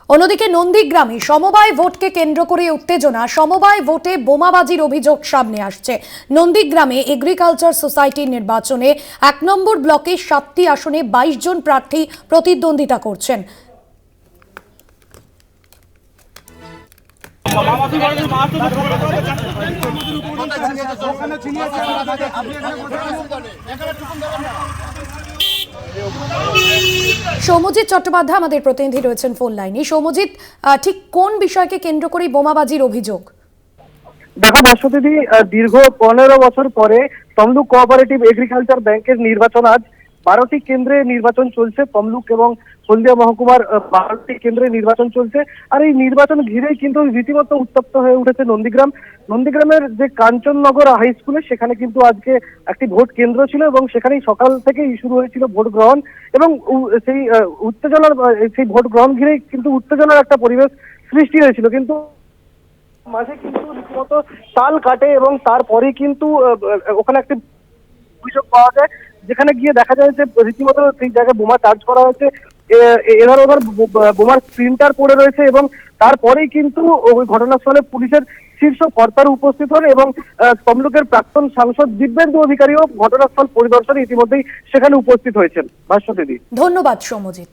অন্যদিকে নন্দীগ্রামে সমবায় ভোটকে কেন্দ্র করে উত্তেজনা, সমবায় ভোটে বোমাবাজির অভিযোগ সামনে আসছে। নন্দীগ্রামে এগ্রিকালচার সোসাইটির নির্বাচনে ১ নম্বর ব্লকে ৭টি আসনে ২২ জন প্রার্থী প্রতিদ্বন্দ্বিতা করছেন। সৌম্যজিৎ চট্টোপাধ্যায় আমাদের প্রতিনিধি রয়েছেন ফোন লাইনে। সৌম্যজিৎ, ঠিক কোন বিষয়কে কেন্দ্র করে বোমাবাজির অভিযোগ? দেখো বর্ষদিদি, দীর্ঘ ১৫ বছর পরে তমলুক কোঅপারেটিভ এগ্রিকালচার ব্যাংকের নির্বাচন আজ ১২টি কেন্দ্রে নির্বাচন চলছে। তমলুক এবং হলদিয়া মহকুমার ১২টি কেন্দ্রে নির্বাচন চলছে। আর এই নির্বাচন ঘিরেই কিন্তু রীতিমতো উত্তপ্ত হয়ে উঠেছে নন্দীগ্রাম। নন্দীগ্রামের যে কাঞ্চননগর হাই স্কুলে, সেখানে কিন্তু আজকে একটি ভোট কেন্দ্র ছিল এবং সেখানেই সকাল থেকেই শুরু হয়েছিল ভোট গ্রহণ। এবং সেই উত্তেজনার সেই ভোট গ্রহণ ঘিরেই কিন্তু উত্তেজনার একটা পরিবেশ সৃষ্টি হয়েছিল। কিন্তু মাঝে কিন্তু রীতিমতো তাল কাটে এবং তারপরেই কিন্তু ওখানে একটি অভিযোগ পাওয়া যায়, যেখানে গিয়ে দেখা যায় যে রীতিমতো সেই জায়গায় বোমা চার্জ করা হয়েছে। এবার ওবার বোমার স্প্লিন্টার পড়ে রয়েছে এবং তারপরেই কিন্তু ওই ঘটনাস্থলে পুলিশের শীর্ষ কর্তারা উপস্থিত হন এবং তমলুকের প্রাক্তন সাংসদ দিব্যেন্দু অধিকারীও ঘটনাস্থল পরিদর্শনে ইতিমধ্যেই সেখানে উপস্থিত হয়েছেন। ভাষ্য দিদি। ধন্যবাদ সৌম্যজিৎ।